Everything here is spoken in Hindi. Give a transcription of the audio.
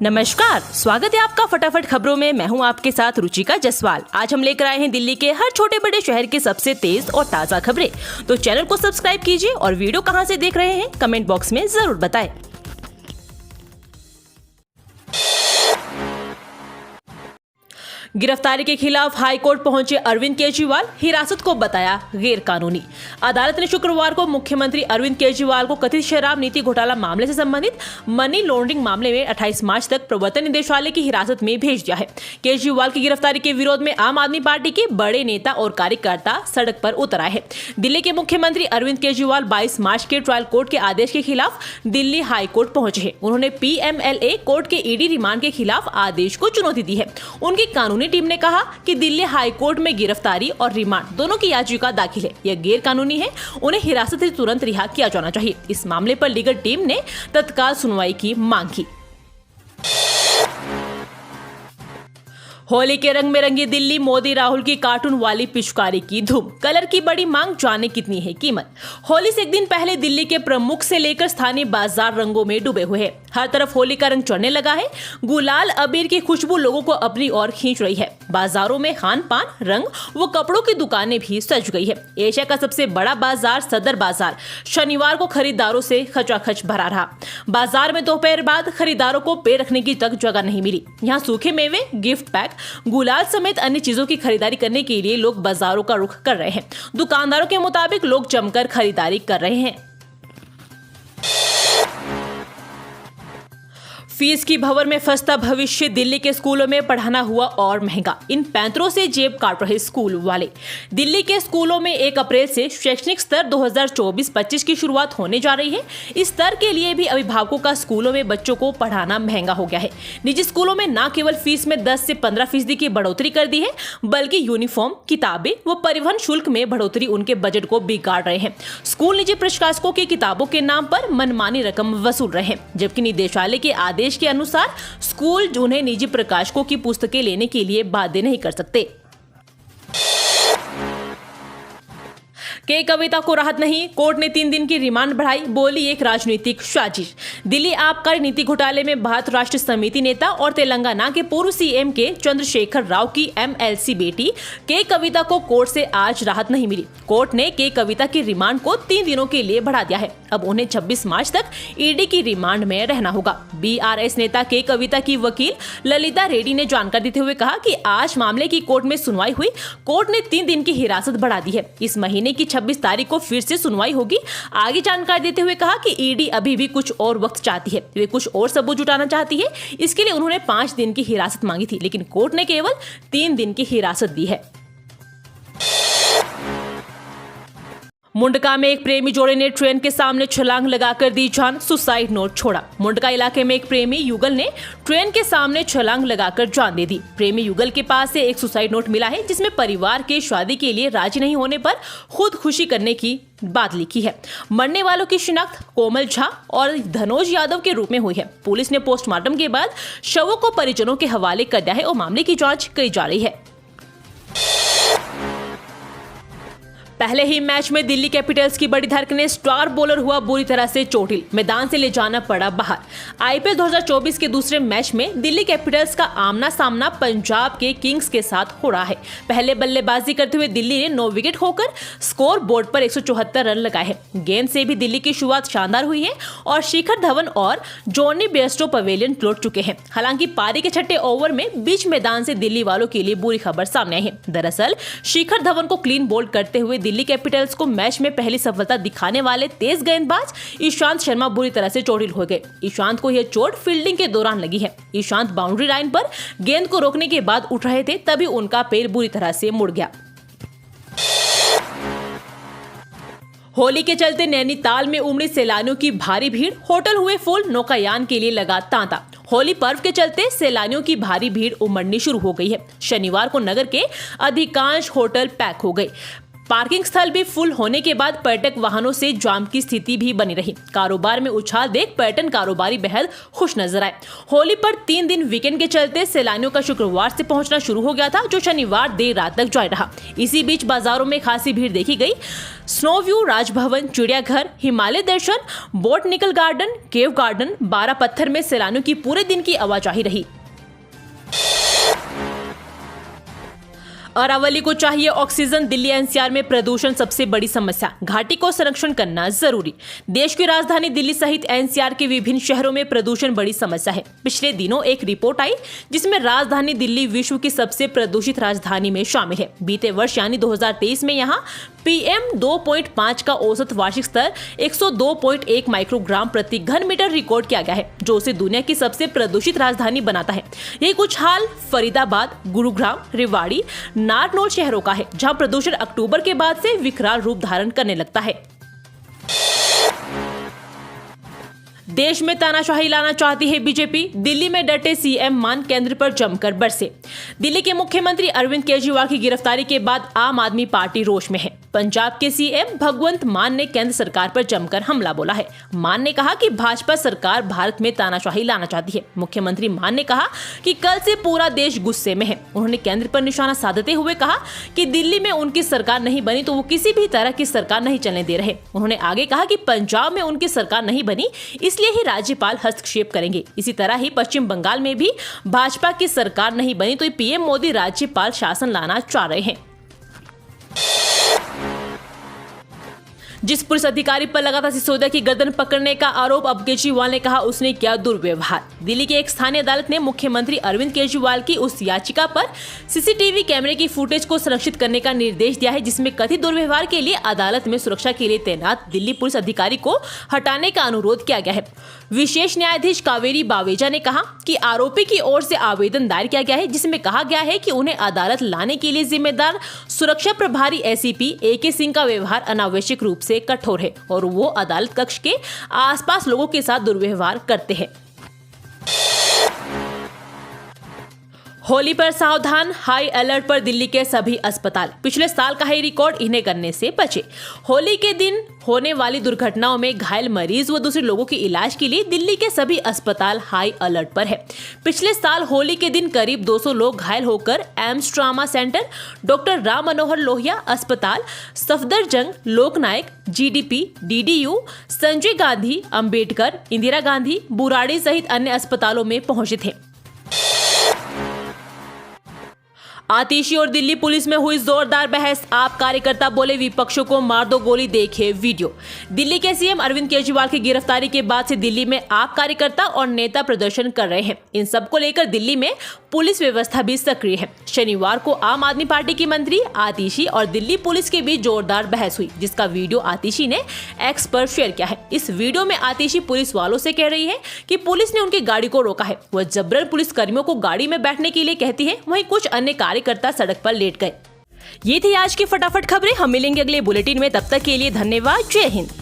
नमस्कार, स्वागत है आपका फटाफट खबरों में। मैं हूं आपके साथ रुचिका जसवाल। आज हम लेकर आए हैं दिल्ली के हर छोटे बड़े शहर के सबसे तेज और ताज़ा खबरें। तो चैनल को सब्सक्राइब कीजिए और वीडियो कहां से देख रहे हैं कमेंट बॉक्स में जरूर बताएं। गिरफ्तारी के खिलाफ हाई कोर्ट पहुंचे अरविंद केजरीवाल, हिरासत को बताया गैर कानूनी। अदालत ने शुक्रवार को मुख्यमंत्री अरविंद केजरीवाल को कथित शराब नीति घोटाला मामले से संबंधित मनी लॉन्ड्रिंग मामले में 28 मार्च तक प्रवर्तन निदेशालय की हिरासत में भेज दिया है। केजरीवाल की गिरफ्तारी के विरोध में आम आदमी पार्टी के बड़े नेता और कार्यकर्ता सड़क पर उतर आए हैं। दिल्ली के मुख्यमंत्री अरविंद केजरीवाल 22 मार्च के ट्रायल कोर्ट के आदेश के खिलाफ दिल्ली हाई कोर्ट पहुंचे हैं। उन्होंने PMLA कोर्ट के ईडी रिमांड के खिलाफ आदेश को चुनौती दी है। उनकी कानूनी टीम ने कहा कि दिल्ली हाई कोर्ट में गिरफ्तारी और रिमांड दोनों की याचिका दाखिल है। यह गैर कानूनी है, उन्हें हिरासत से तुरंत रिहा किया जाना चाहिए। इस मामले पर लीगल टीम ने तत्काल सुनवाई की मांग की। होली के रंग में रंगी दिल्ली, मोदी राहुल की कार्टून वाली पिचकारी की धूम। कलर की बड़ी मांग, जाने कितनी है कीमत। होली से एक दिन पहले दिल्ली के प्रमुख से लेकर स्थानीय बाजार रंगों में डूबे हुए हैं। हर तरफ होली का रंग चढ़ने लगा है। गुलाल अबीर की खुशबू लोगों को अपनी ओर खींच रही है। बाजारों में खान पान, रंग व कपड़ों की दुकानें भी सज गई है। एशिया का सबसे बड़ा बाजार सदर बाजार शनिवार को खरीदारों से खचाखच भरा रहा। बाजार में दोपहर बाद खरीदारों को पैर रखने की तक जगह नहीं मिली। यहाँ सूखे मेवे, गिफ्ट पैक, गुलाल समेत अन्य चीजों की खरीदारी करने के लिए लोग बाजारों का रुख कर रहे हैं। दुकानदारों के मुताबिक लोग जमकर खरीदारी कर रहे हैं। फीस की भंवर में फंसता भविष्य, दिल्ली के स्कूलों में पढ़ाना हुआ और महंगा। इन पैंतरों से जेब काट रहे स्कूल वाले। दिल्ली के स्कूलों में 1 अप्रैल से शैक्षणिक स्तर 2024-25 की शुरुआत होने जा रही है। इस स्तर के लिए भी अभिभावकों का स्कूलों में बच्चों को पढ़ाना महंगा हो गया है। निजी स्कूलों में न केवल फीस में 10 से 15% की बढ़ोतरी कर दी है, बल्कि यूनिफॉर्म, किताबें व परिवहन शुल्क में बढ़ोतरी उनके बजट को बिगाड़ रहे हैं। स्कूल निजी प्रशासकों की किताबों के नाम पर मनमानी रकम वसूल रहे हैं, जबकि निदेशालय के आदेश के अनुसार स्कूल उन्हें निजी प्रकाशकों की पुस्तकें लेने के लिए बाध्य नहीं कर सकते। के कविता को राहत नहीं, कोर्ट ने 3 दिन की रिमांड बढ़ाई, बोली एक राजनीतिक साजिश। दिल्ली आबकारी नीति घोटाले में भारत राष्ट्र समिति नेता और तेलंगाना के पूर्व CM के चंद्रशेखर राव की MLC बेटी के कविता को कोर्ट से आज राहत नहीं मिली। कोर्ट ने के कविता की रिमांड को 3 दिनों के लिए बढ़ा दिया है। अब उन्हें 26 मार्च तक ईडी की रिमांड में रहना होगा। BRS नेता के कविता की वकील ललिता रेड्डी ने जानकारी देते हुए कहा कि आज मामले की कोर्ट में सुनवाई हुई। कोर्ट ने 3 दिन की हिरासत बढ़ा दी है। इस महीने की 26 तारीख को फिर से सुनवाई होगी। आगे जानकारी देते हुए कहा कि ईडी अभी भी कुछ और वक्त चाहती है, वे कुछ और सबूत जुटाना चाहती है। इसके लिए उन्होंने 5 दिन की हिरासत मांगी थी, लेकिन कोर्ट ने केवल 3 दिन की हिरासत दी है। मुंडका में एक प्रेमी जोड़े ने ट्रेन के सामने छलांग लगाकर दी जान, सुसाइड नोट छोड़ा। मुंडका इलाके में एक प्रेमी युगल ने ट्रेन के सामने छलांग लगाकर जान दे दी। प्रेमी युगल के पास से एक सुसाइड नोट मिला है, जिसमें परिवार के शादी के लिए राजी नहीं होने पर खुदकुशी करने की बात लिखी है। मरने वालों की शिनाख्त कोमल झा और धनोज यादव के रूप में हुई है। पुलिस ने पोस्टमार्टम के बाद शवों को परिजनों के हवाले कर दिया है और मामले की जाँच की जा रही है। पहले ही मैच में दिल्ली कैपिटल्स की बड़ी धड़कने, स्टार बॉलर हुआ बुरी तरह से चोटिल, मैदान से ले जाना पड़ा बाहर। IPL 2024 के दूसरे मैच में दिल्ली कैपिटल्स का आमना सामना पंजाब के किंग्स के साथ हो रहा है। पहले बल्लेबाजी करते हुए दिल्ली ने 9 विकेट खोकर स्कोर बोर्ड पर 174 रन लगाए हैं। गेंद से भी दिल्ली की शुरुआत शानदार हुई है और शिखर धवन और जॉनी बेयरस्टो पवेलियन लौट चुके हैं। हालांकि पारी के 6ठे ओवर में बीच मैदान से दिल्ली वालों के लिए बुरी खबर सामने आई है। दरअसल शिखर धवन को क्लीन बोल्ड करते हुए दिल्ली कैपिटल्स को मैच में पहली सफलता दिखाने वाले तेज गेंदबाज ईशांत शर्मा बुरी तरह से चोटिल हो गए। ईशांत को यह चोट फील्डिंग के दौरान लगी है। ईशांत बाउंड्री लाइन पर गेंद को रोकने के बाद उठ रहे थे, तभी उनका पैर बुरी तरह से मुड़ गया। होली के चलते नैनीताल में उमड़ी सैलानियों की भारी भीड़, होटल हुए फुल, नौकायान के लिए लगा तांता। होली पर्व के चलते सैलानियों की भारी भीड़ उमड़नी शुरू हो गई है। शनिवार को नगर के अधिकांश होटल पैक हो गए। पार्किंग स्थल भी फुल होने के बाद पर्यटक वाहनों से जाम की स्थिति भी बनी रही। कारोबार में उछाल देख पर्यटन कारोबारी बेहद खुश नजर आए। होली पर 3 दिन वीकेंड के चलते सैलानियों का शुक्रवार से पहुंचना शुरू हो गया था, जो शनिवार देर रात तक जारी रहा। इसी बीच बाजारों में खासी भीड़ देखी गई। स्नो व्यू, राजभवन, चिड़ियाघर, हिमालय दर्शन, बोटनिकल गार्डन, केव गार्डन, 12 पत्थर में सैलानियों की पूरे दिन की आवाजाही रही। अरावली को चाहिए ऑक्सीजन, दिल्ली एनसीआर में प्रदूषण सबसे बड़ी समस्या, घाटी को संरक्षण करना जरूरी। देश की राजधानी दिल्ली सहित एनसीआर के विभिन्न शहरों में प्रदूषण बड़ी समस्या है। पिछले दिनों एक रिपोर्ट आई जिसमें राजधानी दिल्ली विश्व की सबसे प्रदूषित राजधानी में शामिल है। बीते वर्ष यानी 2023 में यहाँ PM 2.5 का औसत वार्षिक स्तर 102.1 माइक्रोग्राम प्रति घन मीटर रिकॉर्ड किया गया है, जो उसे दुनिया की सबसे प्रदूषित राजधानी बनाता है। यही कुछ हाल फरीदाबाद, गुरुग्राम, रेवाड़ी, नारनौल शहरों का है, जहां प्रदूषण अक्टूबर के बाद से विकराल रूप धारण करने लगता है। देश में तानाशाही लाना चाहती है बीजेपी, दिल्ली में डटे सीएम मान केंद्र पर जमकर बरसे। दिल्ली के मुख्यमंत्री अरविंद केजरीवाल की गिरफ्तारी के बाद आम आदमी पार्टी रोष में है। पंजाब के सीएम भगवंत मान ने केंद्र सरकार पर जमकर हमला बोला है। मान ने कहा कि भाजपा सरकार भारत में तानाशाही लाना चाहती है। मुख्यमंत्री मान ने कहा कि कल से पूरा देश गुस्से में है। उन्होंने केंद्र पर निशाना साधते हुए कहा कि दिल्ली में उनकी सरकार नहीं बनी तो वो किसी भी तरह की सरकार नहीं चलने दे रहे। उन्होंने आगे कहा कि पंजाब में उनकी सरकार नहीं बनी, इसलिए ही राज्यपाल हस्तक्षेप करेंगे। इसी तरह ही पश्चिम बंगाल में भी भाजपा की सरकार नहीं बनी तो पीएम मोदी राज्यपाल शासन लाना चाह रहे हैं। जिस पुलिस अधिकारी पर लगा था सिसोदिया की गर्दन पकड़ने का आरोप, अब केजरीवाल ने कहा उसने किया दुर्व्यवहार। दिल्ली की एक स्थानीय अदालत ने मुख्यमंत्री अरविंद केजरीवाल की उस याचिका पर सीसीटीवी कैमरे की फुटेज को संरक्षित करने का निर्देश दिया है, जिसमें कथित दुर्व्यवहार के लिए अदालत में सुरक्षा के लिए तैनात दिल्ली पुलिस अधिकारी को हटाने का अनुरोध किया गया है। विशेष न्यायाधीश कावेरी बावेजा ने कहा कि आरोपी की ओर से आवेदन दायर किया गया है, जिसमें कहा गया है कि उन्हें अदालत लाने के लिए जिम्मेदार सुरक्षा प्रभारी एसीपी AK सिंह का व्यवहार अनावश्यक रूप से कठोर है और वो अदालत कक्ष के आसपास लोगों के साथ दुर्व्यवहार करते हैं। होली पर सावधान, हाई अलर्ट पर दिल्ली के सभी अस्पताल। पिछले साल का हाई रिकॉर्ड इन्हें करने से बचे। होली के दिन होने वाली दुर्घटनाओं में घायल मरीज व दूसरे लोगों के इलाज के लिए दिल्ली के सभी अस्पताल हाई अलर्ट पर है। पिछले साल होली के दिन करीब 200 लोग घायल होकर AIIMS trauma centre, doctor Ram Manohar Lohia अस्पताल, सफदरजंग, लोकनायक, GDP, DDU, संजय गांधी, अंबेडकर, इंदिरा गांधी, बुराड़ी सहित अन्य अस्पतालों में पहुंचे थे। आतिशी और दिल्ली पुलिस में हुई जोरदार बहस, आप कार्यकर्ता बोले विपक्षों को मार दो गोली, देखे वीडियो। दिल्ली के सीएम अरविंद केजरीवाल की गिरफ्तारी के बाद से दिल्ली में आप कार्यकर्ता और नेता प्रदर्शन कर रहे हैं। इन सबको लेकर दिल्ली में पुलिस व्यवस्था भी सक्रिय है। शनिवार को आम आदमी पार्टी की मंत्री आतिशी और दिल्ली पुलिस के बीच जोरदार बहस हुई, जिसका वीडियो आतिशी ने X पर शेयर किया है। इस वीडियो में आतिशी पुलिस वालों से कह रही है कि पुलिस ने उनकी गाड़ी को रोका है। वह जबरन पुलिस कर्मियों को गाड़ी में बैठने के लिए कहती है। वहीं कुछ अन्य कार्यकर्ता सड़क पर लेट गए। ये थी आज की फटाफट खबरें। हम मिलेंगे अगले बुलेटिन में, तब तक के लिए धन्यवाद। जय हिंद।